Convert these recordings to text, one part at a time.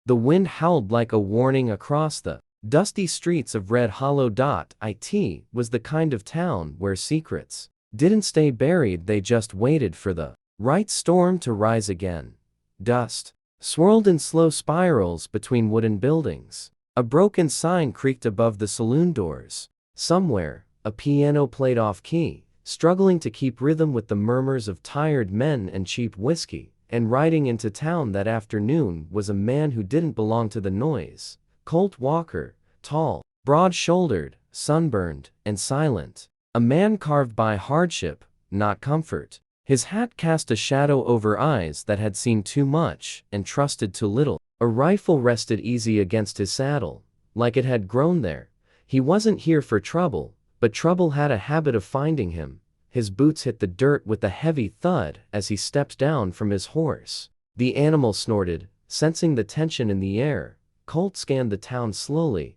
The wind howled like a warning across the dusty streets of Red Hollow. It was the kind of town where secrets didn't stay buried, they just waited for the right storm to rise again. Dust swirled in slow spirals between wooden buildings. A broken sign creaked above the saloon doors. Somewhere, a piano played off-key, struggling to keep rhythm with the murmurs of tired men and cheap whiskey. And riding into town that afternoon was a man who didn't belong to the noise. Colt Walker, tall, broad-shouldered, sunburned, and silent. A man carved by hardship, not comfort. His hat cast a shadow over eyes that had seen too much and trusted too little. A rifle rested easy against his saddle, like it had grown there. He wasn't here for trouble, but trouble had a habit of finding him. His boots hit the dirt with a heavy thud as he stepped down from his horse. The animal snorted, sensing the tension in the air. Colt scanned the town slowly.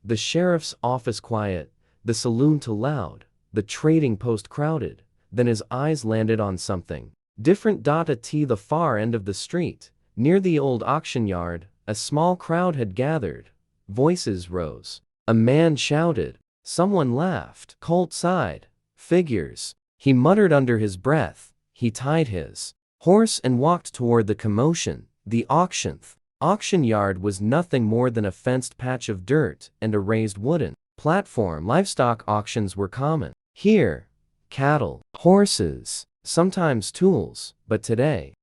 The sheriff's office quiet, the saloon too loud, the trading post crowded. Then his eyes landed on something different. At the far end of the street, near the old auction yard, a small crowd had gathered. Voices rose. A man shouted. Someone laughed. Colt sighed. Figures. He muttered under his breath. He tied his horse and walked toward the commotion. The auction yard was nothing more than a fenced patch of dirt and a raised wooden platform. Livestock auctions were common here. Cattle, horses, sometimes tools, but today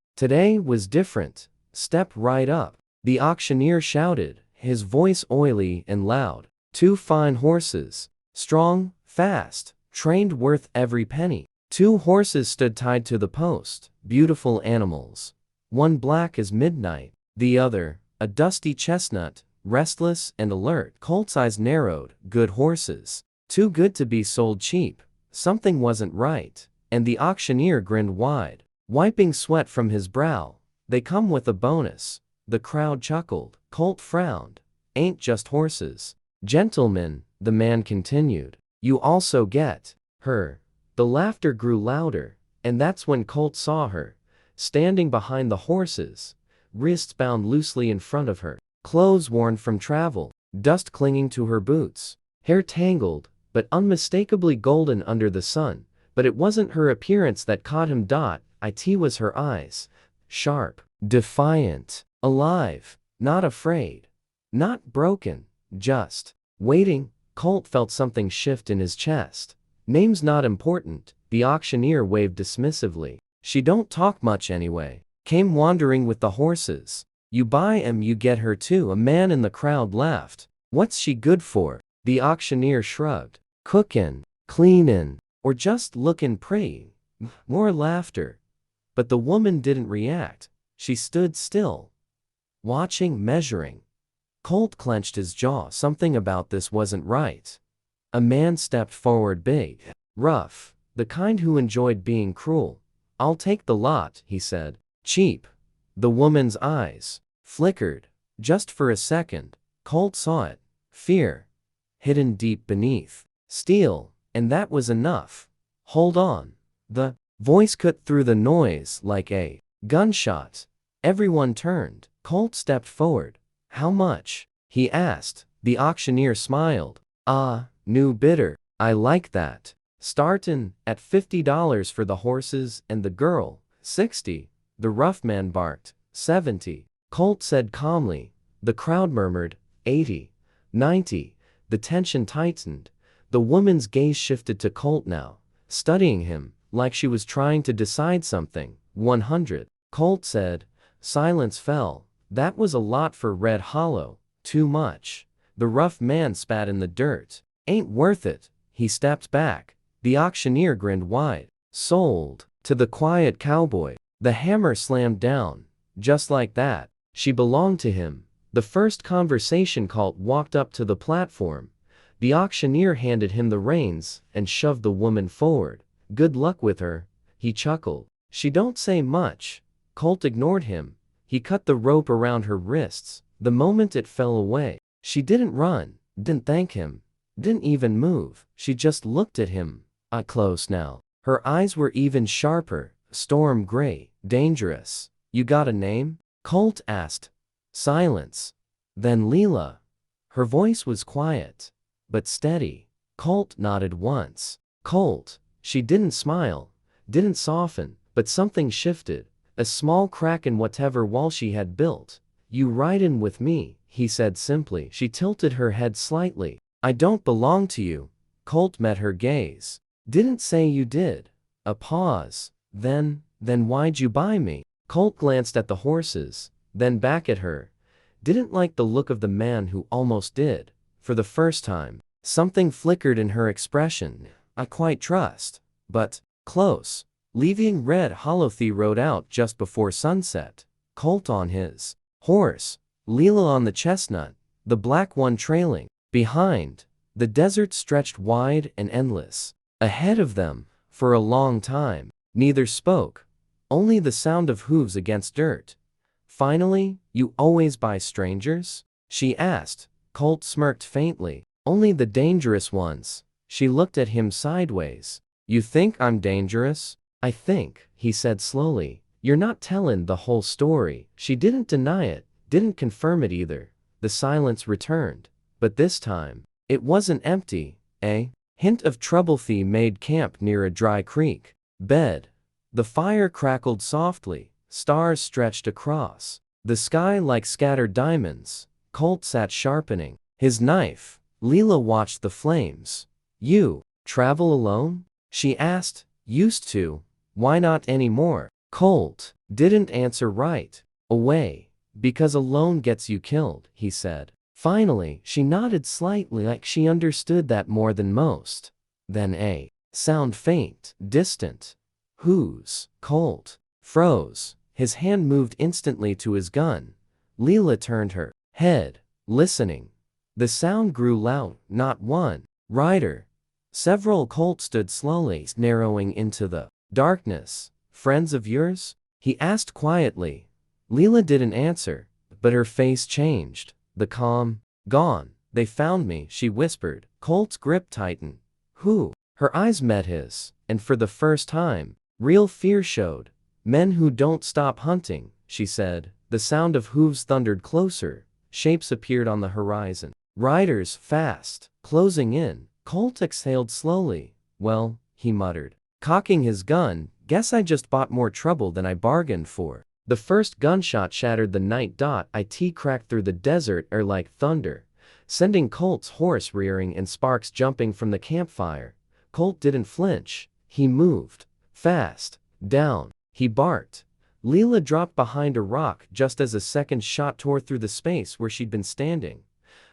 was different. Step right up, the auctioneer shouted, his voice oily and loud. 2 fine horses, strong, fast, trained, worth every penny. 2 horses stood tied to the post, beautiful animals. One black as midnight, the other, a dusty chestnut, restless and alert. Colt's eyes narrowed. Good horses. Too good to be sold cheap. Something wasn't right, and the auctioneer grinned wide, wiping sweat from his brow. They come with a bonus. The crowd chuckled. Colt frowned. Ain't just horses. Gentlemen, the man continued, you also get her. The laughter grew louder, and that's when Colt saw her, standing behind the horses, wrists bound loosely in front of her, clothes worn from travel, dust clinging to her boots, hair tangled, but unmistakably golden under the sun. But it wasn't her appearance that caught him. It was her eyes. Sharp, defiant, alive, not afraid, not broken, just waiting. Colt felt something shift in his chest. Name's not important, the auctioneer waved dismissively. She don't talk much anyway. Came wandering with the horses. You buy 'em, you get her too. A man in the crowd laughed. What's she good for? The auctioneer shrugged. Cookin', cleanin', or just lookin' pretty. More laughter. But the woman didn't react. She stood still, watching, measuring. Colt clenched his jaw. Something about this wasn't right. A man stepped forward, big, rough, the kind who enjoyed being cruel. I'll take the lot, he said. Cheap. The woman's eyes flickered. Just for a second, Colt saw it. Fear, hidden deep beneath. Steel, and that was enough. Hold on. The voice cut through the noise like a gunshot. Everyone turned. Colt stepped forward. How much? He asked. The auctioneer smiled. New bidder. I like that. Startin' at $50 for the horses and the girl. 60. The rough man barked. 70. Colt said calmly. The crowd murmured. 80. 90. The tension tightened. The woman's gaze shifted to Colt now, studying him, like she was trying to decide something. 100. Colt said. Silence fell. That was a lot for Red Hollow. Too much. The rough man spat in the dirt. Ain't worth it. He stepped back. The auctioneer grinned wide. Sold. To the quiet cowboy. The hammer slammed down. Just like that. She belonged to him. The first conversation. Colt walked up to the platform. The auctioneer handed him the reins and shoved the woman forward. Good luck with her, he chuckled. She don't say much. Colt ignored him. He cut the rope around her wrists. The moment it fell away, she didn't run, didn't thank him, didn't even move. She just looked at him. Close now. Her eyes were even sharper, storm gray, dangerous. You got a name? Colt asked. Silence. Then Leela. Her voice was quiet, but steady. Colt nodded once. Colt. She didn't smile, didn't soften, but something shifted. A small crack in whatever wall she had built. You ride in with me, he said simply. She tilted her head slightly. I don't belong to you. Colt met her gaze. Didn't say you did. A pause. Then why'd you buy me? Colt glanced at the horses, then back at her. Didn't like the look of the man who almost did. For the first time, something flickered in her expression. I quite trust. But, close. Leaving Red Hollow, they rode out just before sunset. Colt on his horse, Leela on the chestnut, the black one trailing. Behind, the desert stretched wide and endless. Ahead of them, for a long time, neither spoke. Only the sound of hooves against dirt. Finally, you always buy strangers? She asked. Colt smirked faintly. Only the dangerous ones. She looked at him sideways. You think I'm dangerous? I think, he said slowly, you're not tellin' the whole story. She didn't deny it, didn't confirm it either. The silence returned. But this time, it wasn't empty. A hint of trouble. They made camp near a dry creek bed. The fire crackled softly, stars stretched across the sky like scattered diamonds. Colt sat sharpening his knife. Leela watched the flames. You travel alone? She asked. Used to. Why not anymore? Colt didn't answer right away. Because alone gets you killed, he said. Finally, she nodded slightly like she understood that more than most. Then a sound, faint, distant. Whose? Colt froze. His hand moved instantly to his gun. Leela turned her head, listening. The sound grew loud. Not one rider. Several. Colt stood slowly, narrowing into the darkness. Friends of yours? He asked quietly. Leela didn't answer, but her face changed. The calm gone. They found me, she whispered. Colt's grip tightened. Who? Her eyes met his, and for the first time, real fear showed. Men who don't stop hunting, she said. The sound of hooves thundered closer. Shapes appeared on the horizon. Riders, fast, closing in. Colt exhaled slowly. Well, he muttered, cocking his gun, guess I just bought more trouble than I bargained for. The first gunshot shattered the night. It cracked through the desert air like thunder, sending Colt's horse rearing and sparks jumping from the campfire. Colt didn't flinch. He moved fast. Down. He barked. Leela dropped behind a rock just as a second shot tore through the space where she'd been standing.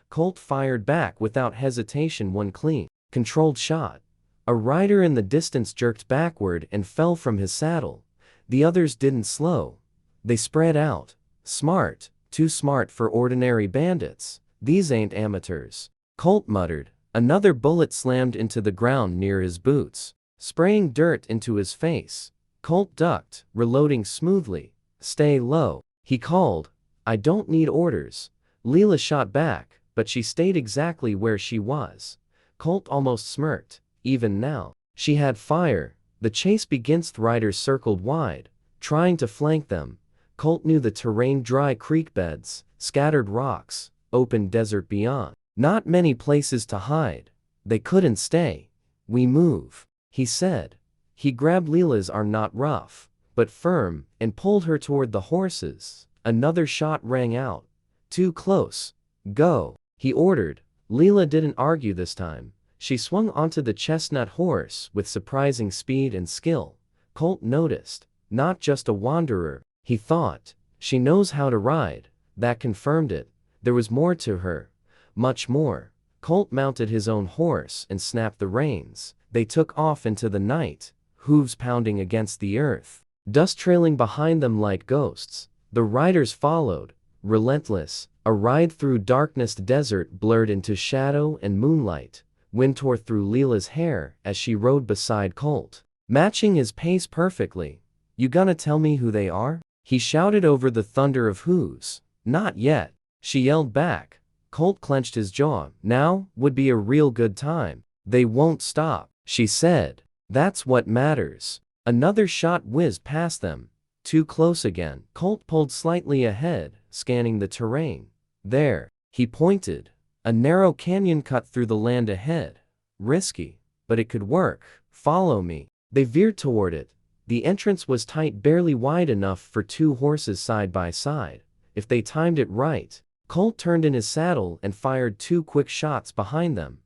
Colt fired back without hesitation. One clean, controlled shot. A rider in the distance jerked backward and fell from his saddle. The others didn't slow. They spread out. Smart. Too smart for ordinary bandits. These ain't amateurs. Colt muttered. Another bullet slammed into the ground near his boots, spraying dirt into his face. Colt ducked, reloading smoothly. Stay low, he called. I don't need orders. Leela shot back, but she stayed exactly where she was. Colt almost smirked. Even now, she had fire. The chase begins. Riders circled wide, trying to flank them. Colt knew the terrain: dry creek beds, scattered rocks, open desert beyond. Not many places to hide. They couldn't stay. We move, he said. He grabbed Leela's arm, not rough, but firm, and pulled her toward the horses. Another shot rang out. Too close. Go, he ordered. Leela didn't argue this time. She swung onto the chestnut horse with surprising speed and skill. Colt noticed. Not just a wanderer, he thought. She knows how to ride. That confirmed it. There was more to her. Much more. Colt mounted his own horse and snapped the reins. They took off into the night, hooves pounding against the earth, dust trailing behind them like ghosts. The riders followed, relentless, a ride through darkness. Desert blurred into shadow and moonlight. Wind tore through Leela's hair as she rode beside Colt, matching his pace perfectly. You gonna tell me who they are? He shouted over the thunder of hooves. Not yet, she yelled back. Colt clenched his jaw. Now would be a real good time. They won't stop, she said. That's what matters. Another shot whizzed past them. Too close again. Colt pulled slightly ahead, scanning the terrain. There, he pointed. A narrow canyon cut through the land ahead. Risky, but it could work. Follow me. They veered toward it. The entrance was tight, barely wide enough for 2 horses side by side. If they timed it right. Colt turned in his saddle and fired 2 quick shots behind them.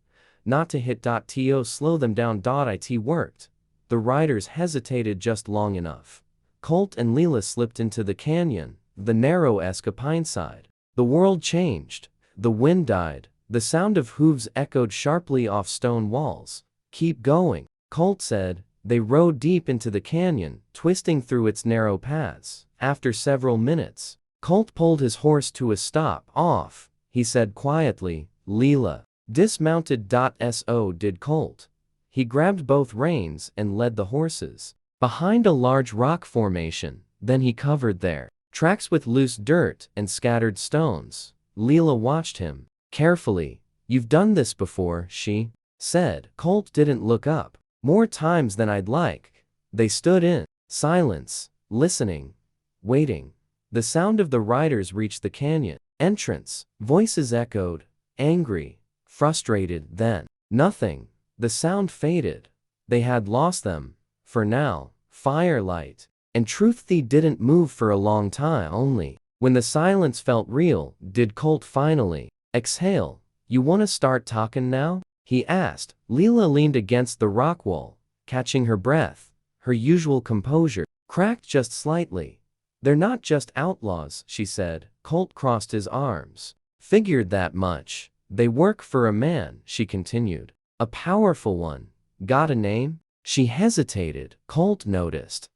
Not to hit. To slow them down. It worked. The riders hesitated just long enough. Colt and Leela slipped into the canyon, the narrow escarpine side. The world changed. The wind died. The sound of hooves echoed sharply off stone walls. Keep going, Colt said. They rode deep into the canyon, twisting through its narrow paths. After several minutes, Colt pulled his horse to a stop. Off, he said quietly. Leela dismounted. So did Colt. He grabbed both reins and led the horses behind a large rock formation. Then he covered their tracks with loose dirt and scattered stones. Leela watched him carefully. You've done this before, she said. Colt didn't look up. More times than I'd like. They stood in silence, listening, waiting. The sound of the riders reached the canyon entrance. Voices echoed, angry, frustrated. Then, nothing. The sound faded. They had lost them. For now. Firelight and truth. They didn't move for a long time. Only when the silence felt real did Colt finally exhale. You wanna start talking now? He asked. Leela leaned against the rock wall, catching her breath. Her usual composure cracked just slightly. They're not just outlaws, she said. Colt crossed his arms. Figured that much. They work for a man, she continued. A powerful one. Got a name? She hesitated. Colt noticed.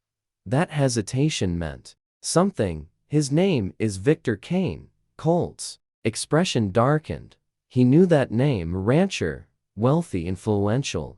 That hesitation meant something. His name is Victor Kane. Colt's expression darkened. He knew that name. Rancher, wealthy, influential,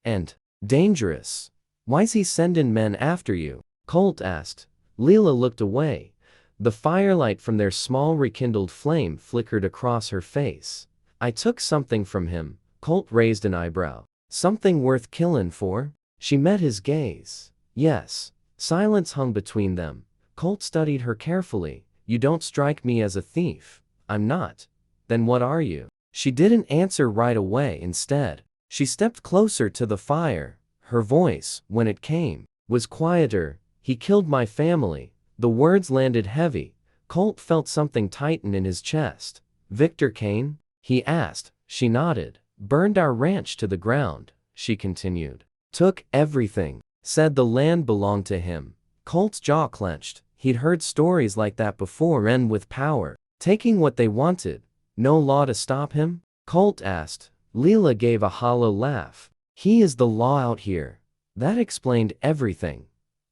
and dangerous. Why's he sending men after you? Colt asked. Leela looked away. The firelight from their small rekindled flame flickered across her face. I took something from him. Colt raised an eyebrow. Something worth killing for? She met his gaze. Yes. Silence hung between them. Colt studied her carefully. You don't strike me as a thief. I'm not. Then what are you? She didn't answer right away. Instead, she stepped closer to the fire. Her voice, when it came, was quieter. He killed my family. The words landed heavy. Colt felt something tighten in his chest. Victor Kane? He asked. She nodded. Burned our ranch to the ground, she continued. Took everything. Said the land belonged to him. Colt's jaw clenched. He'd heard stories like that before. Men with power, taking what they wanted. No law to stop him? Colt asked. Leela gave a hollow laugh. He is the law out here. That explained everything.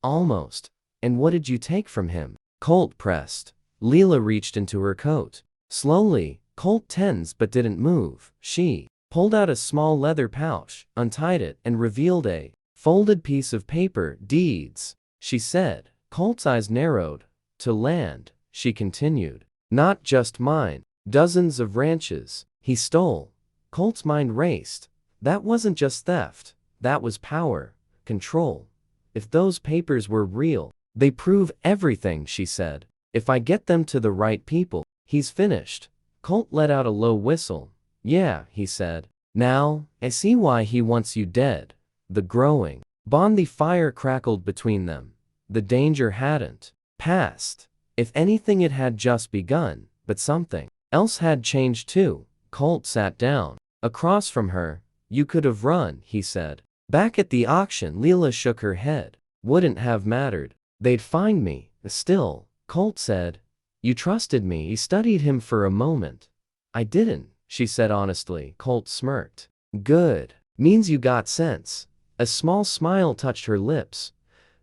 Almost. And what did you take from him? Colt pressed. Leela reached into her coat. Slowly, Colt tensed but didn't move. She pulled out a small leather pouch, untied it, and revealed a folded piece of paper. Deeds, she said. Colt's eyes narrowed. To land, she continued. Not just mine. Dozens of ranches he stole. Colt's mind raced. That wasn't just theft. That was power, control. If those papers were real, they prove everything, she said. If I get them to the right people, he's finished. Colt let out a low whistle. Yeah, he said. Now, I see why he wants you dead. The growing bond. The fire crackled between them. The danger hadn't passed. If anything, it had just begun, but something else had changed too. Colt sat down across from her. You could have run, he said. Back at the auction. Leela shook her head. Wouldn't have mattered. They'd find me. Still, Colt said. You trusted me. He studied him for a moment. I didn't, she said honestly. Colt smirked. Good. Means you got sense. A small smile touched her lips.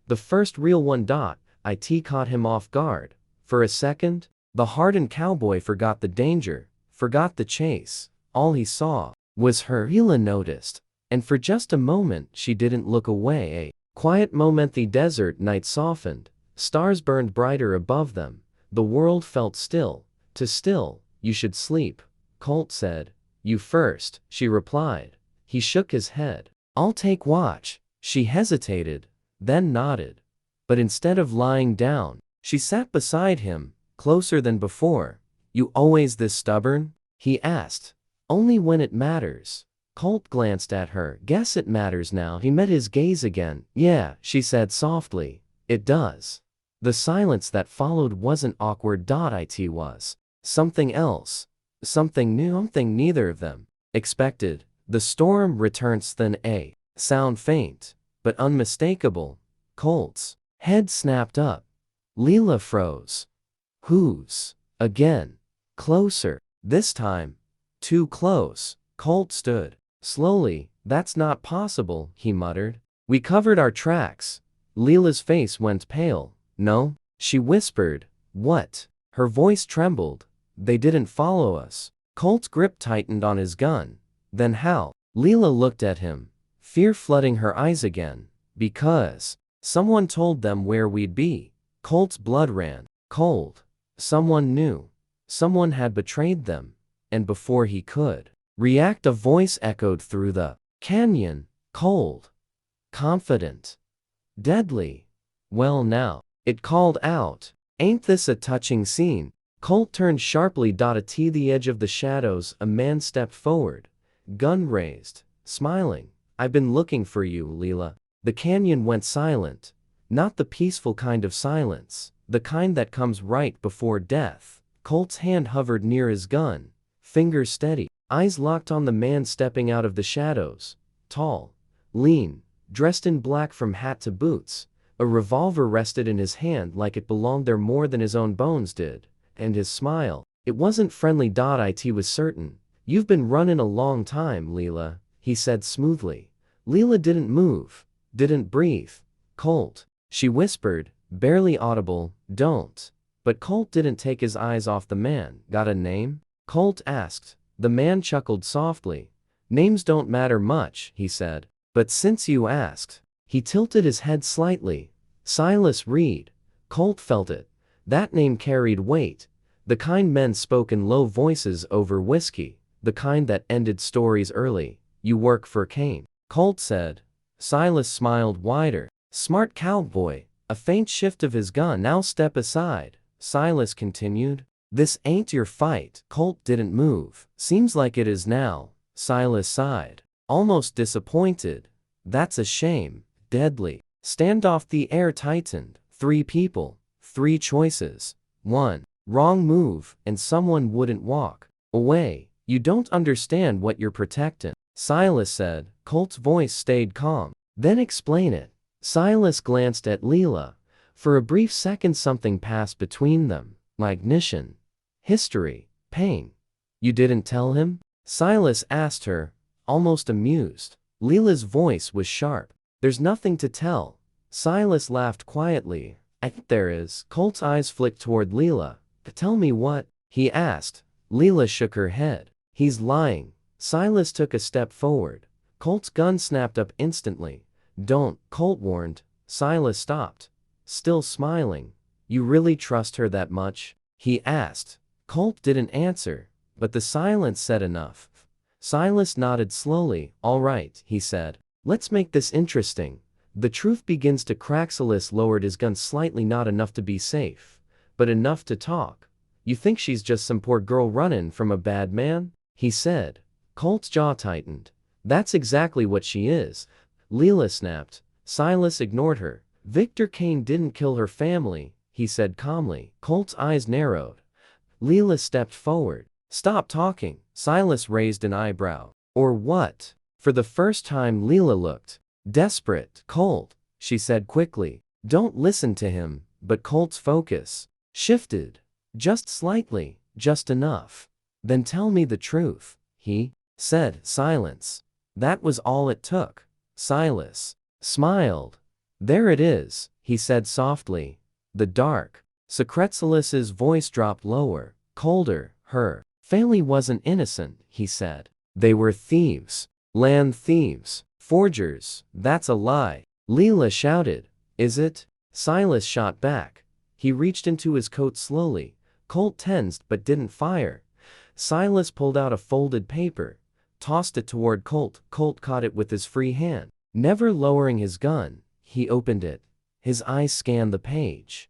The first real one. It caught him off guard. For a second, the hardened cowboy forgot the danger, forgot the chase. All he saw was her. Leela noticed. And for just a moment she didn't look away. A quiet moment. The desert night softened. Stars burned brighter above them. The world felt still. Too still. You should sleep, Colt said. You first, she replied. He shook his head. I'll take watch. She hesitated, then nodded. But instead of lying down, she sat beside him, closer than before. You always this stubborn? He asked. Only when it matters. Colt glanced at her. Guess it matters now. He met his gaze again. Yeah, she said softly. It does. The silence that followed wasn't awkward. It was something else. Something new. Something neither of them expected. The storm returns. Then a sound faint, but unmistakable. Colt's head snapped up. Leela froze. Whose? Again. Closer. This time. Too close. Colt stood. Slowly. That's not possible, he muttered. We covered our tracks. Leela's face went pale. No? She whispered. What? Her voice trembled. They didn't follow us. Colt's grip tightened on his gun. Then how? Leela looked at him, fear flooding her eyes again. Because someone told them where we'd be. Colt's blood ran cold. Someone knew. Someone had betrayed them. And before he could react, a voice echoed through the canyon, cold, confident, deadly. Well now, it called out. Ain't this a touching scene? Colt turned sharply. At the edge of the shadows, a man stepped forward, gun raised, smiling. I've been looking for you, Leela. The canyon went silent. Not the peaceful kind of silence, the kind that comes right before death. Colt's hand hovered near his gun, fingers steady, eyes locked on the man stepping out of the shadows. Tall, lean, dressed in black from hat to boots. A revolver rested in his hand like it belonged there more than his own bones did. And his smile, it wasn't friendly. It was certain. You've been running a long time, Leela, he said smoothly. Leela didn't move, didn't breathe. Colt, she whispered, barely audible, don't. But Colt didn't take his eyes off the man. Got a name? Colt asked. The man chuckled softly. Names don't matter much, he said. But since you asked. He tilted his head slightly. Silas Reed. Colt felt it. That name carried weight. The kind men spoke in low voices over whiskey. The kind that ended stories early. You work for Kane, Colt said. Silas smiled wider. Smart cowboy. A faint shift of his gun. Now step aside, Silas continued. This ain't your fight. Colt didn't move. Seems like it is now, Silas sighed. Almost disappointed. That's a shame. Deadly. Standoff. The air tightened. 3 people. 3 choices. 1 wrong move, and someone wouldn't walk away. You don't understand what you're protecting, Silas said. Colt's voice stayed calm. Then explain it. Silas glanced at Leela. For a brief second something passed between them. Ignition. History. Pain. You didn't tell him? Silas asked her, almost amused. Leela's voice was sharp. There's nothing to tell. Silas laughed quietly. I think there is. Colt's eyes flicked toward Leela. Tell me what? He asked. Leela shook her head. He's lying. Silas took a step forward. Colt's gun snapped up instantly. Don't, Colt warned. Silas stopped. Still smiling. You really trust her that much? He asked. Colt didn't answer, but the silence said enough. Silas nodded slowly. All right, he said. Let's make this interesting. The truth begins to crack. Silas lowered his gun slightly. Not enough to be safe, but enough to talk. You think she's just some poor girl running from a bad man? He said. Colt's jaw tightened. That's exactly what she is. Leela snapped. Silas ignored her. Victor Kane didn't kill her family, he said calmly. Colt's eyes narrowed. Leela stepped forward. Stop talking. Silas raised an eyebrow. Or what? For the first time Leela looked desperate. Colt, she said quickly. Don't listen to him. But Colt's focus shifted. Just slightly, just enough. Then tell me the truth, he said. Silence. That was all it took. Silas smiled. There it is, he said softly. The dark. Silas's voice dropped lower, colder. Her family wasn't innocent, he said. They were thieves. Land thieves. Forgers. That's a lie. Leela shouted. Is it? Silas shot back. He reached into his coat slowly. Colt tensed but didn't fire. Silas pulled out a folded paper, tossed it toward Colt. Colt caught it with his free hand. Never lowering his gun, he opened it. His eyes scanned the page.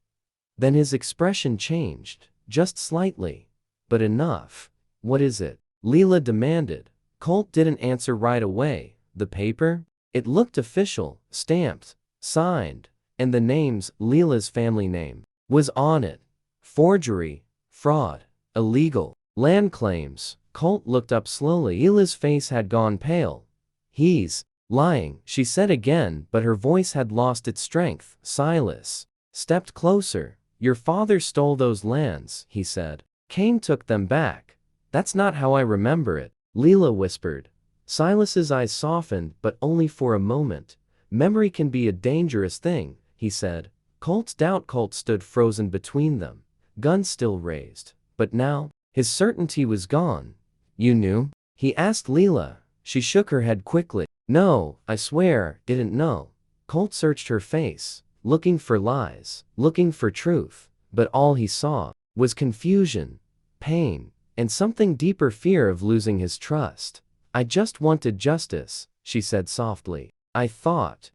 Then his expression changed. Just slightly. But enough. What is it? Leela demanded. Colt didn't answer right away. The paper? It looked official, stamped, signed, and the names, Leela's family name, was on it. Forgery, fraud, illegal, land claims. Colt looked up slowly. Leela's face had gone pale. He's lying, she said again, but her voice had lost its strength. Silas stepped closer. Your father stole those lands, he said. Cain took them back. That's not how I remember it, Leela whispered. Silas's eyes softened, but only for a moment. Memory can be a dangerous thing, he said. Colt stood frozen between them, gun still raised. But now, his certainty was gone. You knew? He asked Leela. She shook her head quickly. No, I swear, didn't know. Colt searched her face, looking for lies, looking for truth, but all he saw was confusion, pain, and something deeper, fear of losing his trust. I just wanted justice, she said softly. I thought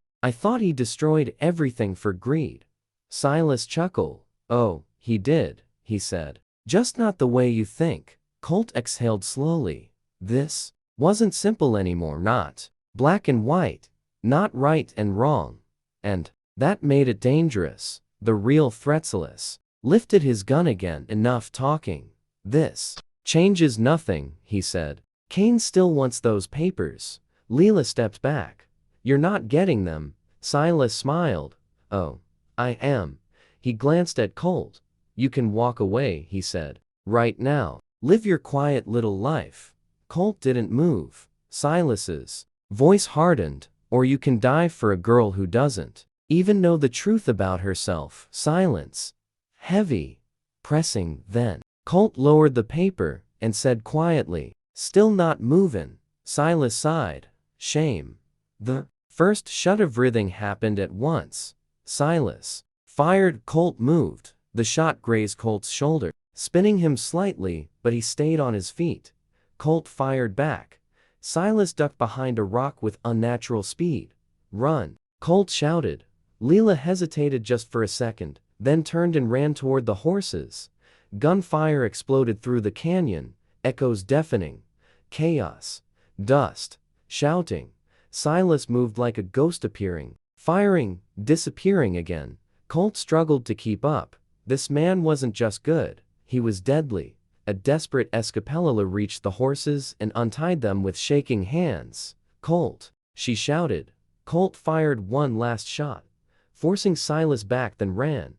he destroyed everything for greed. Silas chuckled. Oh, he did, he said. Just not the way you think. Colt exhaled slowly. This wasn't simple anymore, not black and white, not right and wrong. And that made it dangerous. The real Threatsless lifted his gun again. Enough talking. This changes nothing, he said. Cain still wants those papers. Leela stepped back. You're not getting them. Silas smiled. Oh, I am. He glanced at Colt. You can walk away, he said. Right now. Live your quiet little life. Colt didn't move. Silas's voice hardened. Or you can die for a girl who doesn't even know the truth about herself. Silence. Heavy. Pressing. Then Colt lowered the paper and said quietly, still not movin'. Silas sighed. Shame. The first shot of writhing happened at once. Silas fired. Colt moved. The shot grazed Colt's shoulder, spinning him slightly, but he stayed on his feet. Colt fired back. Silas ducked behind a rock with unnatural speed. Run! Colt shouted. Leela hesitated just for a second, then turned and ran toward the horses. Gunfire exploded through the canyon, echoes deafening. Chaos. Dust. Shouting. Silas moved like a ghost, appearing, firing, disappearing again. Colt struggled to keep up. This man wasn't just good, he was deadly. A desperate Escapella reached the horses and untied them with shaking hands. Colt, she shouted. Colt fired one last shot, forcing Silas back, then ran.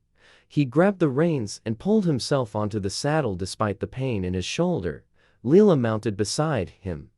He grabbed the reins and pulled himself onto the saddle despite the pain in his shoulder. Leela mounted beside him.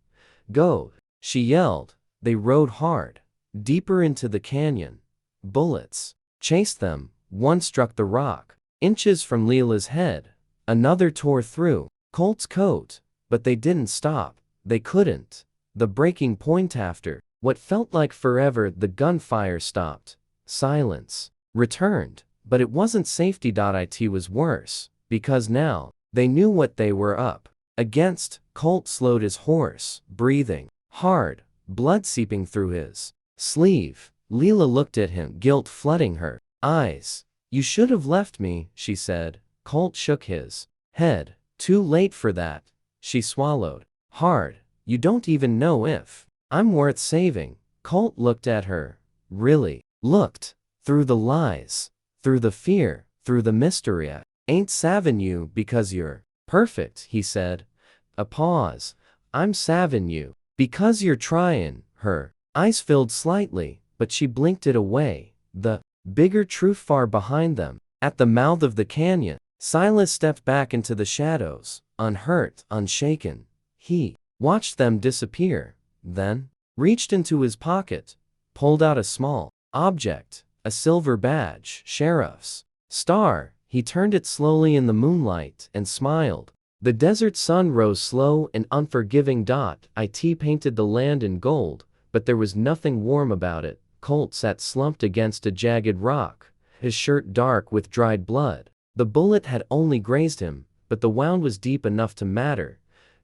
Go, she yelled. They rode hard, deeper into the canyon. Bullets chased them. One struck the rock, inches from Leela's head. Another tore through Colt's coat, but they didn't stop. They couldn't. The breaking point after what felt like forever, the gunfire stopped. Silence returned, but it wasn't safety. It was worse, because now they knew what they were up against. Colt slowed his horse, breathing hard, blood seeping through his sleeve. Leela looked at him, guilt flooding her eyes. You should have left me, she said. Colt shook his head. Too late for that. She swallowed hard. You don't even know if I'm worth saving. Colt looked at her. Really looked. Through the lies. Through the fear. Through the mystery. I ain't savin' you because you're perfect, he said. A pause. I'm savin' you because you're tryin'. Her eyes filled slightly, but she blinked it away. The bigger truth far behind them. At the mouth of the canyon, Silas stepped back into the shadows, unhurt, unshaken. He watched them disappear, then reached into his pocket, pulled out a small object, a silver badge, sheriff's star. He turned it slowly in the moonlight and smiled. The desert sun rose slow and unforgiving. It painted the land in gold, but there was nothing warm about it. Colt sat slumped against a jagged rock, his shirt dark with dried blood. The bullet had only grazed him, but the wound was deep enough to matter,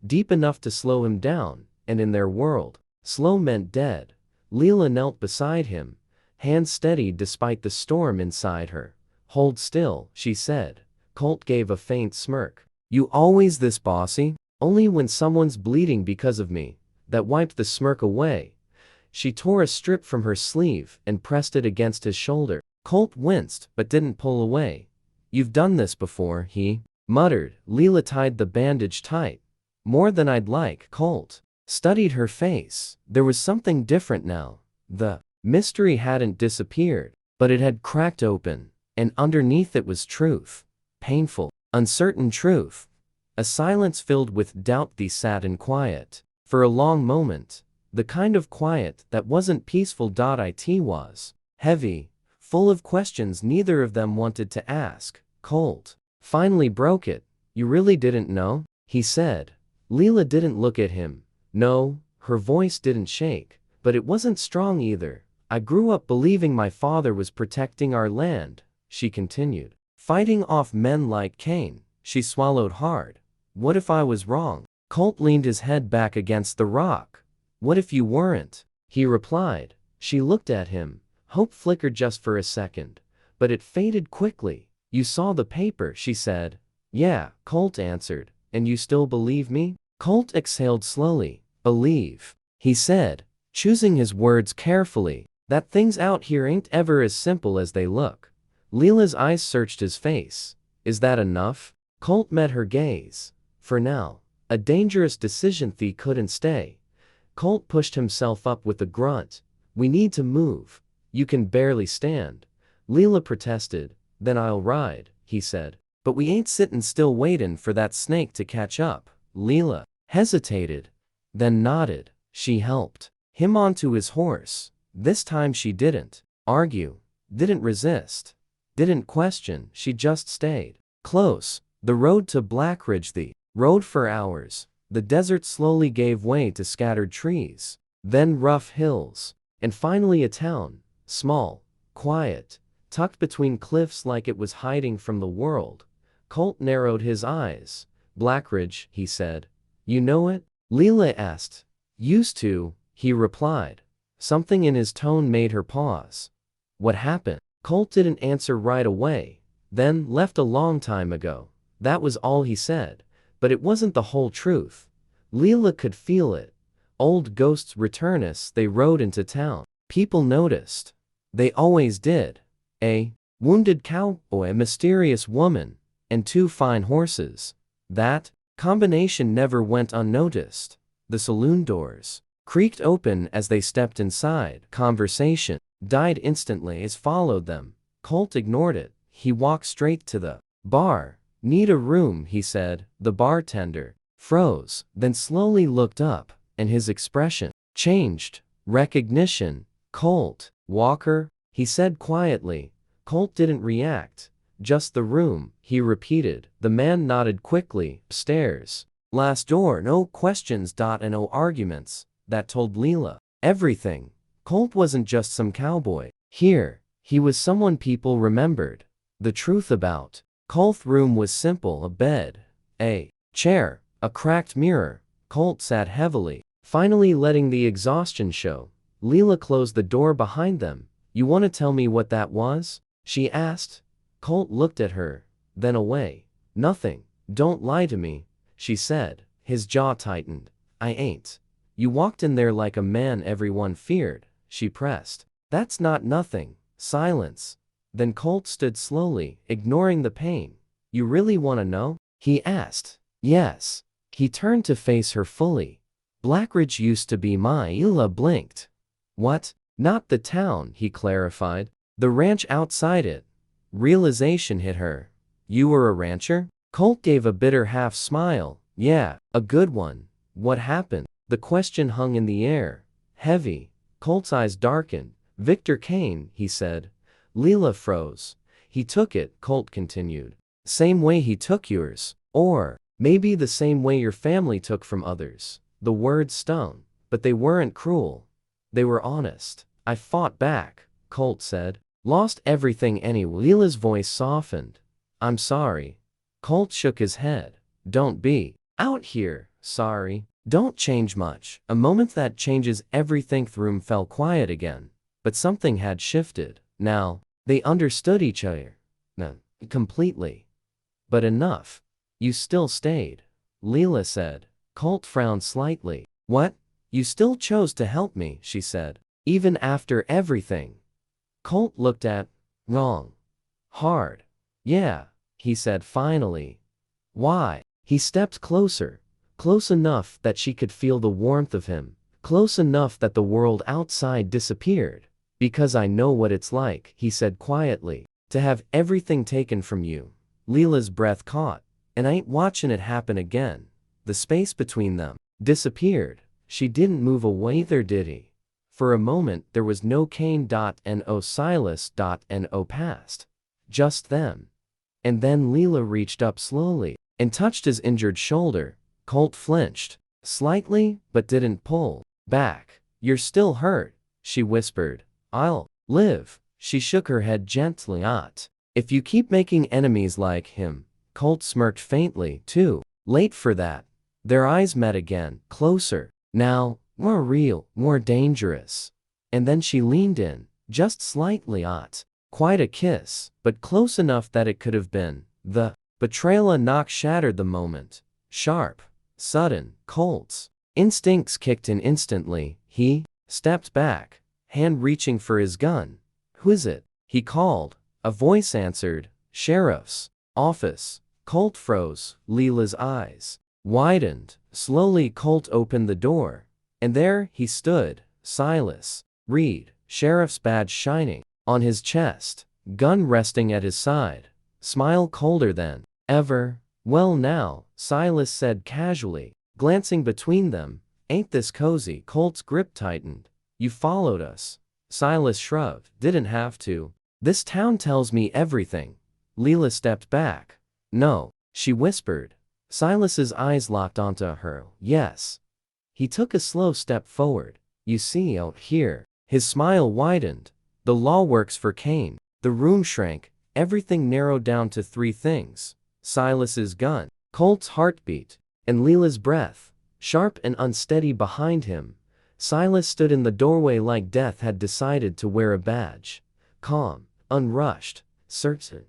deep enough to slow him down, and in their world, slow meant dead. Leela knelt beside him, hands steady despite the storm inside her. Hold still, she said. Colt gave a faint smirk. You always this bossy? Only when someone's bleeding because of me. That wiped the smirk away. She tore a strip from her sleeve and pressed it against his shoulder. Colt winced but didn't pull away. You've done this before, he muttered. Leela tied the bandage tight. More than I'd like. Colt studied her face. There was something different now. The mystery hadn't disappeared, but it had cracked open, and underneath it was truth. Painful, uncertain truth. A silence filled with doubt. They sat in quiet for a long moment. The kind of quiet that wasn't peaceful. It was heavy, full of questions neither of them wanted to ask. Colt finally broke it. You really didn't know? He said. Leela didn't look at him. No, her voice didn't shake, but it wasn't strong either. I grew up believing my father was protecting our land, she continued. Fighting off men like Cain. She swallowed hard. What if I was wrong? Colt leaned his head back against the rock. What if you weren't? He replied. She looked at him. Hope flickered just for a second, but it faded quickly. You saw the paper, she said. Yeah, Colt answered. And you still believe me? Colt exhaled slowly. Believe, he said, choosing his words carefully. That things out here ain't ever as simple as they look. Leela's eyes searched his face. Is that enough? Colt met her gaze. For now. A dangerous decision. They couldn't stay. Colt pushed himself up with a grunt. We need to move. You can barely stand. Leela protested. Then I'll ride, he said. But we ain't sittin' still waitin' for that snake to catch up. Leela hesitated, then nodded. She helped him onto his horse. This time she didn't argue, didn't resist, didn't question. She just stayed close. The road to Blackridge. They rode for hours. The desert slowly gave way to scattered trees, then rough hills, and finally a town, small, quiet, tucked between cliffs like it was hiding from the world. Colt narrowed his eyes. Blackridge, he said. You know it? Leela asked. Used to, he replied. Something in his tone made her pause. What happened? Colt didn't answer right away. Then, left a long time ago. That was all he said. But it wasn't the whole truth. Leela could feel it. Old ghosts return as they rode into town. People noticed. They always did. A wounded cowboy, a mysterious woman, and 2 fine horses. That combination never went unnoticed. The saloon doors creaked open as they stepped inside. Conversation died instantly as followed them. Colt ignored it. He walked straight to the bar. Need a room, he said. The bartender froze, then slowly looked up, and his expression changed. Recognition. Colt Walker, he said quietly. Colt didn't react. Just the room, he repeated. The man nodded quickly. Stairs. Last door. No questions. And no arguments. That told Leela everything. Colt wasn't just some cowboy. Here, he was someone people remembered. The truth about Colt's room was simple. A bed, a chair, a cracked mirror. Colt sat heavily, finally letting the exhaustion show. Leela closed the door behind them. You want to tell me what that was? She asked. Colt looked at her, then away. Nothing. Don't lie to me, she said. His jaw tightened. I ain't. You walked in there like a man everyone feared, she pressed. That's not nothing. Silence. Then Colt stood slowly, ignoring the pain. You really want to know? He asked. Yes. He turned to face her fully. Blackridge used to be my. Leela blinked. What? Not the town, he clarified. The ranch outside it. Realization hit her. You were a rancher? Colt gave a bitter half smile. Yeah, a good one. What happened? The question hung in the air. Heavy. Colt's eyes darkened. Victor Kane, he said. Leela froze. He took it, Colt continued. Same way he took yours. Or, maybe the same way your family took from others. The words stung, but they weren't cruel. They were honest. I fought back, Colt said. Lost everything anyway. Leela's voice softened. I'm sorry. Colt shook his head. Don't be out here, sorry. Don't change much. A moment that changes everything. The room fell quiet again. But something had shifted. Now, they understood each other. No, completely. But enough. You still stayed. Leela said. Colt frowned slightly. What? You still chose to help me, she said. Even after everything. Colt looked at. Wrong. Hard. Yeah, he said finally. Why? He stepped closer. Close enough that she could feel the warmth of him. Close enough that the world outside disappeared. Because I know what it's like, he said quietly. To have everything taken from you. Leela's breath caught. And I ain't watching it happen again. The space between them disappeared. She didn't move away either, did he? For a moment there was no Kane.no Silas.no past. Just them. And then Leela reached up slowly and touched his injured shoulder. Colt flinched. Slightly, but didn't pull back. You're still hurt, she whispered. I'll live. She shook her head gently. If you keep making enemies like him. Colt smirked faintly, too late for that. Their eyes met again, closer. Now, more real, more dangerous. And then she leaned in, just slightly. Quite a kiss, but close enough that it could have been. The betrayal. A knock shattered the moment. Sharp, sudden. Colt's instincts kicked in instantly. He stepped back, hand reaching for his gun. Who is it? He called. A voice answered. Sheriff's office. Colt froze. Leela's eyes widened. Slowly Colt opened the door. And there he stood. Silas Reed, sheriff's badge shining on his chest, gun resting at his side. Smile colder than ever. Well now, Silas said casually, glancing between them. Ain't this cozy? Colt's grip tightened. You followed us. Silas shrugged. Didn't have to. This town tells me everything. Leela stepped back. No, she whispered. Silas's eyes locked onto her. Yes. He took a slow step forward. You see out here. His smile widened. The law works for Kane. The room shrank. Everything narrowed down to three things. Silas's gun, Colt's heartbeat, and Leela's breath, sharp and unsteady behind him. Silas stood in the doorway like death had decided to wear a badge. Calm, unrushed, certain.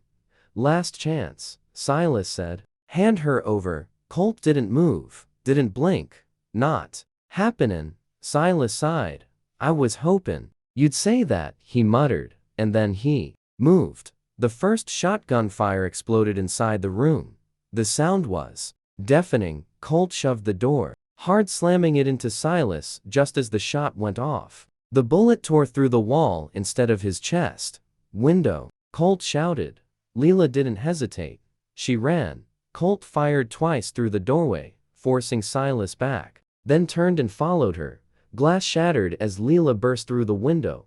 Last chance, Silas said. Hand her over. Colt didn't move, didn't blink. Not happenin'. Silas sighed. I was hopin' you'd say that, he muttered, and then he moved. The first shotgun fire exploded inside the room. The sound was deafening. Colt shoved the door, hard slamming it into Silas just as the shot went off. The bullet tore through the wall instead of his chest. Window. Colt shouted. Leela didn't hesitate. She ran. Colt fired twice through the doorway, forcing Silas back, then turned and followed her. Glass shattered as Leela burst through the window.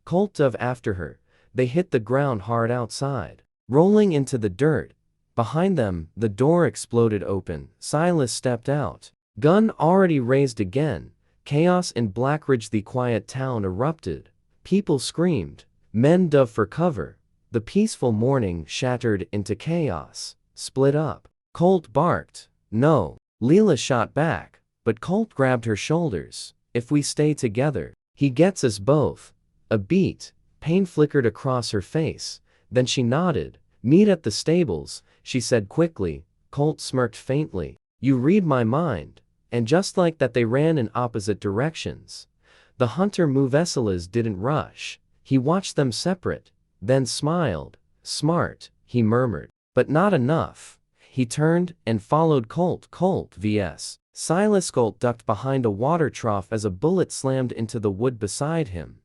Colt dove after her. They hit the ground hard outside, rolling into the dirt. Behind them, the door exploded open. Silas stepped out, gun already raised again. Chaos in Blackridge. The quiet town erupted. People screamed. Men dove for cover. The peaceful morning shattered into chaos. Split up. Colt barked. No. Leela shot back, but Colt grabbed her shoulders. If we stay together, he gets us both. A beat. Pain flickered across her face. Then she nodded. Meet at the stables, she said quickly. Colt smirked faintly. You read my mind. And just like that they ran in opposite directions. The hunter Muvesalas didn't rush. He watched them separate, then smiled. Smart, he murmured. But not enough. He turned and followed Colt. Colt vs. Silas. Colt ducked behind a water trough as a bullet slammed into the wood beside him.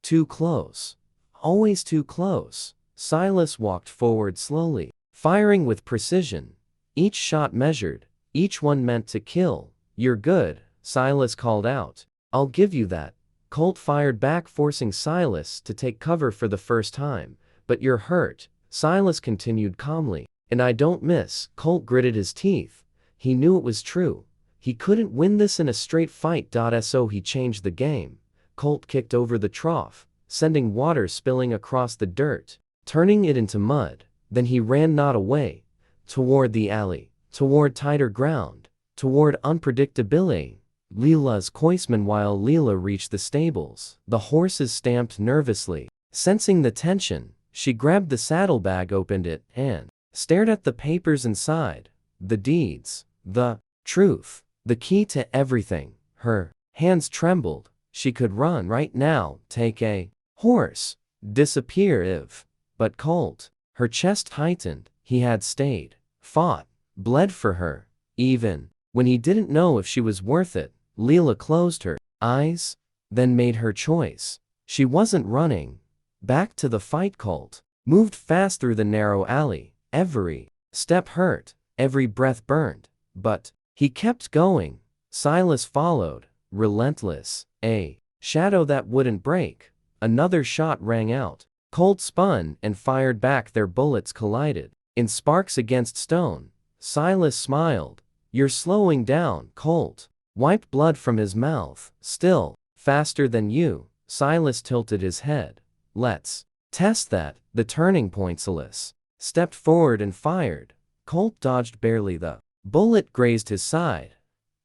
Too close. Always too close. Silas walked forward slowly, firing with precision. Each shot measured, each one meant to kill. You're good, Silas called out. I'll give you that. Colt fired back, forcing Silas to take cover for the first time. But you're hurt, Silas continued calmly. And I don't miss. Colt gritted his teeth. He knew it was true. He couldn't win this in a straight fight. So he changed the game. Colt kicked over the trough, sending water spilling across the dirt, turning it into mud. Then he ran, not away, toward the alley, toward tighter ground, toward unpredictability. Leela's coisman. While Leela reached the stables, the horses stamped nervously. Sensing the tension, she grabbed the saddlebag, opened it, and stared at the papers inside, the deeds, the truth, the key to everything. Her hands trembled. She could run right now, take a horse, disappear if, but Colt, her chest tightened. He had stayed, fought, bled for her, even when he didn't know if she was worth it. Leela closed her eyes, then made her choice. She wasn't running back to the fight. Colt moved fast through the narrow alley. Every step hurt, every breath burned, but he kept going. Silas followed, relentless, a shadow that wouldn't break. Another shot rang out. Colt spun and fired back. Their bullets collided in sparks against stone. Silas smiled. "You're slowing down." Colt wiped blood from his mouth. "Still faster than you." Silas tilted his head. "Let's test that." The turning point. Silas stepped forward and fired. Colt dodged barely. The bullet grazed his side.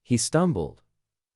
He stumbled.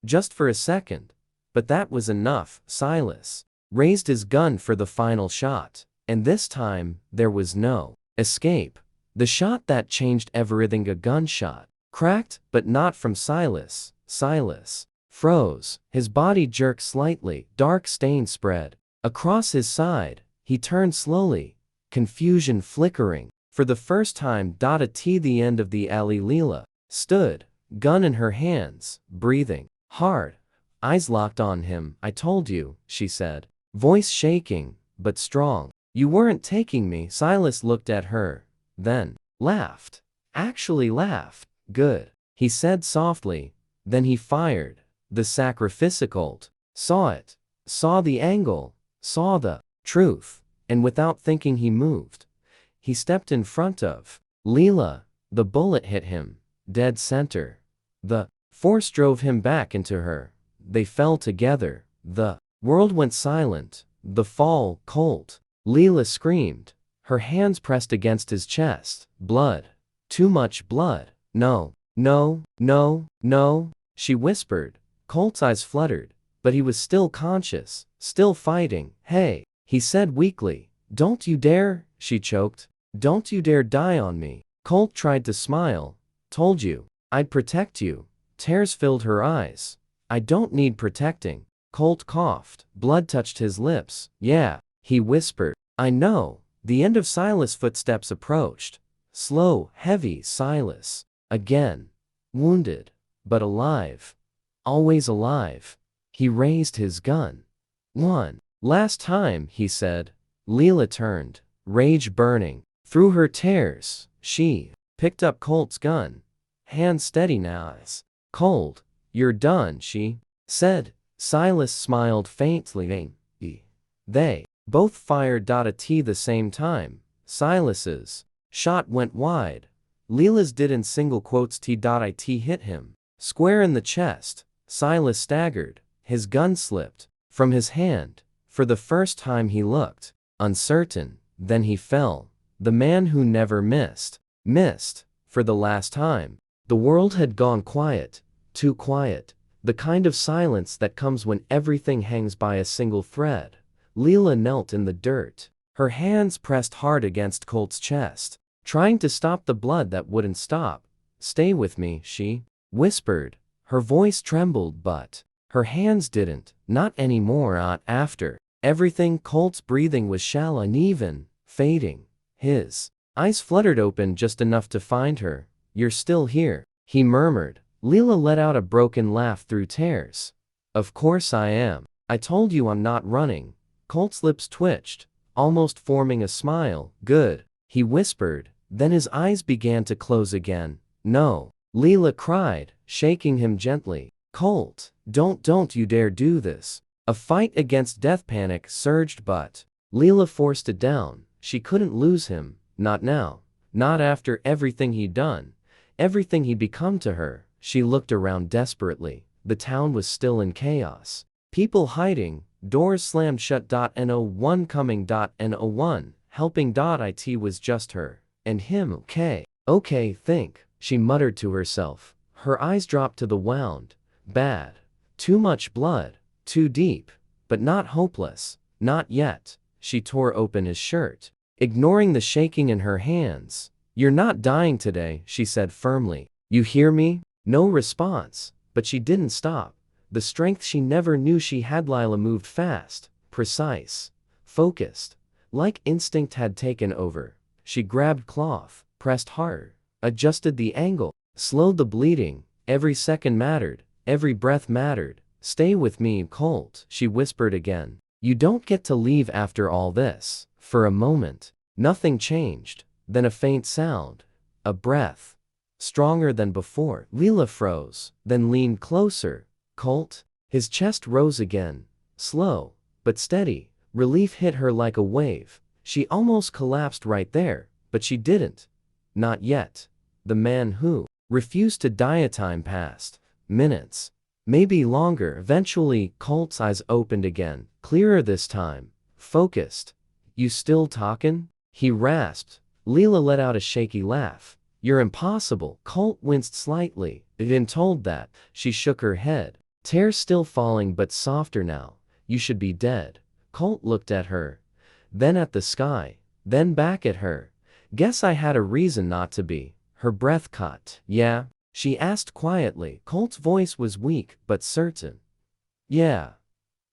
Just for a second. But that was enough. Silas raised his gun for the final shot. And this time, there was no escape. The shot that changed everything. A gunshot cracked, but not from Silas. Silas froze. His body jerked slightly. Dark stain spread across his side. He turned slowly, confusion flickering. For the first time. At the end of the alley, Leela stood, gun in her hands, breathing hard, eyes locked on him. "I told you," she said, voice shaking, but strong. "You weren't taking me." Silas looked at her, then laughed. Actually laughed. "Good," he said softly. Then he fired. The sacrificial Colt saw it, saw the angle, saw the truth, and without thinking he moved. He stepped in front of Leela. The bullet hit him, dead center. The force drove him back into her. They fell together. The world went silent. The fall. Colt. Leela screamed. Her hands pressed against his chest. "Blood. Too much blood." "No, no, no, no," she whispered. Colt's eyes fluttered, but he was still conscious, still fighting. "Hey," he said weakly. "Don't you dare," she choked. "Don't you dare die on me." Colt tried to smile. "Told you I'd protect you." Tears filled her eyes. "I don't need protecting." Colt coughed. Blood touched his lips. "Yeah," he whispered. "I know." The end of Silas' footsteps approached. Slow, heavy. Silas. Again. Wounded. But alive. Always alive. He raised his gun. "One last time," he said. Leela turned, rage burning through her tears. She picked up Colt's gun. "Hand steady now." "Colt, you're done," she said. Silas smiled faintly. They both fired at the same time. Silas's shot went wide. Leela's did in single quotes. It hit him square in the chest. Silas staggered. His gun slipped from his hand. For the first time he looked uncertain. Then he fell. The man who never missed for the last time. The world had gone quiet, too quiet. The kind of silence that comes when everything hangs by a single thread. Leela knelt in the dirt. Her hands pressed hard against Colt's chest, trying to stop the blood that wouldn't stop. "Stay with me," she whispered. Her voice trembled, but her hands didn't. "Not anymore." After everything. Colt's breathing was shallow, uneven, fading. His eyes fluttered open just enough to find her. "You're still here," he murmured. Leela let out a broken laugh through tears. "Of course I am. I told you I'm not running." Colt's lips twitched, almost forming a smile. "Good," he whispered. Then his eyes began to close again. "No," Leela cried, shaking him gently. "Colt, don't you dare do this." A fight against death. Panic surged, but Leela forced it down. She couldn't lose him. Not now. Not after everything he'd done. Everything he'd become to her. She looked around desperately. The town was still in chaos. People hiding, doors slammed shut. No one coming. No one helping. It was just her and him. Okay, think, she muttered to herself. Her eyes dropped to the wound. Bad. Too much blood. Too deep. But not hopeless. Not yet. She tore open his shirt, ignoring the shaking in her hands. You're not dying today, she said firmly. You hear me? No response, but she didn't stop. The strength she never knew she had. Lila moved fast, precise, focused, like instinct had taken over. She grabbed cloth, pressed harder, adjusted the angle, slowed the bleeding. Every second mattered, every breath mattered. Stay with me, Colt, she whispered again. You don't get to leave after all this. For a moment, nothing changed. Then a faint sound, a breath, stronger than before. Lila froze, then leaned closer. Colt? His chest rose again, slow, but steady. Relief hit her like a wave. She almost collapsed right there, but she didn't. Not yet. The man who refused to die. Time passed. Minutes. Maybe longer. Eventually, Colt's eyes opened again, clearer this time, focused. You still talkin'? He rasped. Lila let out a shaky laugh. You're impossible. Colt winced slightly. Been told that. She shook her head. Tears still falling but softer now. You should be dead. Colt looked at her, then at the sky, then back at her. Guess I had a reason not to be. Her breath caught. Yeah? She asked quietly. Colt's voice was weak but certain. Yeah.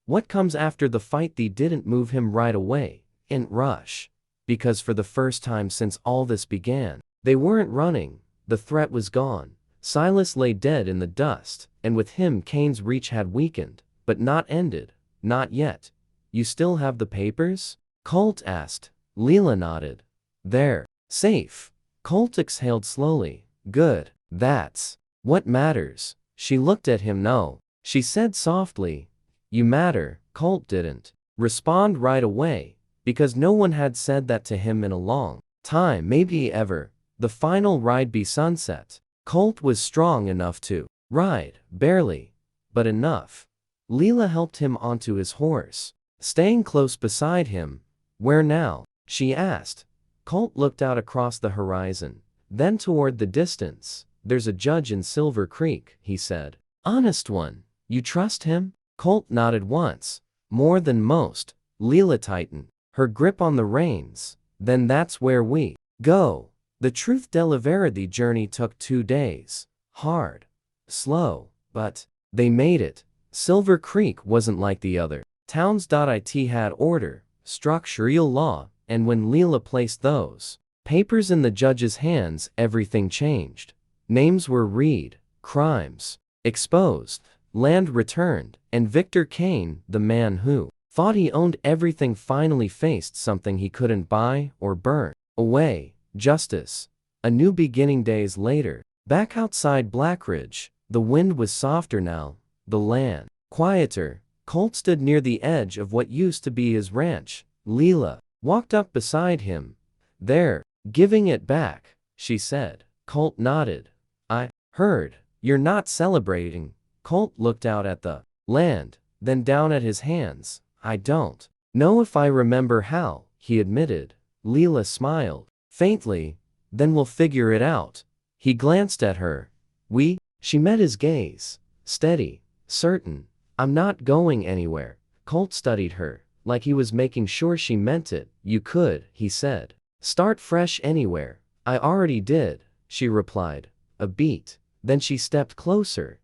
What comes after the fight? They didn't move him right away. In rush. Because for the first time since all this began, they weren't running. The threat was gone. Silas lay dead in the dust, and with him Kane's reach had weakened, but not ended. Not yet. You still have the papers? Colt asked. Lila nodded. They're safe. Colt exhaled slowly. Good. That's what matters. She looked at him. No, she said softly. You matter. Colt didn't respond right away, because no one had said that to him in a long time, maybe ever. The final ride be sunset. Colt was strong enough to ride, barely, but enough. Lila helped him onto his horse, staying close beside him. Where now? She asked. Colt looked out across the horizon, then toward the distance. There's a judge in Silver Creek, he said. Honest one. You trust him? Colt nodded once. More than most. Lila tightened her grip on the reins. Then that's where we go. The truth delivered. The journey took 2 days. Hard. Slow. But they made it. Silver Creek wasn't like the other towns. It had order, structure, real law, and when Lila placed those papers in the judge's hands, everything changed. Names were read, crimes exposed, land returned, and Victor Kane, the man who thought he owned everything, finally faced something he couldn't buy or burn away. Justice. A new beginning. Days later, back outside Blackridge, the wind was softer now, the land quieter. Colt stood near the edge of what used to be his ranch. Lila walked up beside him. There, giving it back, she said. Colt nodded. I heard. You're not celebrating. Colt looked out at the land, then down at his hands. I don't know if I remember how, he admitted. Lila smiled faintly. Then we'll figure it out. He glanced at her. We? She met his gaze. Steady, certain. I'm not going anywhere. Colt studied her, like he was making sure she meant it. You could, he said, start fresh anywhere. I already did, she replied. A beat. Then she stepped closer.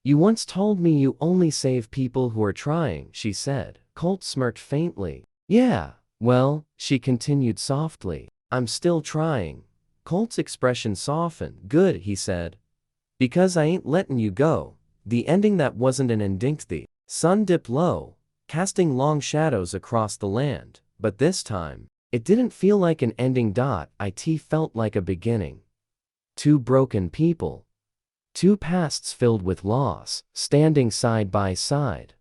You once told me you only save people who are trying, she said. Colt smirked faintly. Yeah, well, she continued softly. I'm still trying. Colt's expression softened. Good, he said. Because I ain't letting you go. The ending that wasn't an ending. The sun dipped low, casting long shadows across the land, but this time, it didn't feel like an ending. It felt like a beginning. 2 broken people. 2 pasts filled with loss, standing side by side.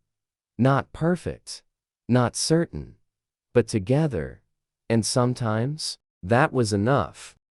Not perfect. Not certain. But together. And sometimes, that was enough.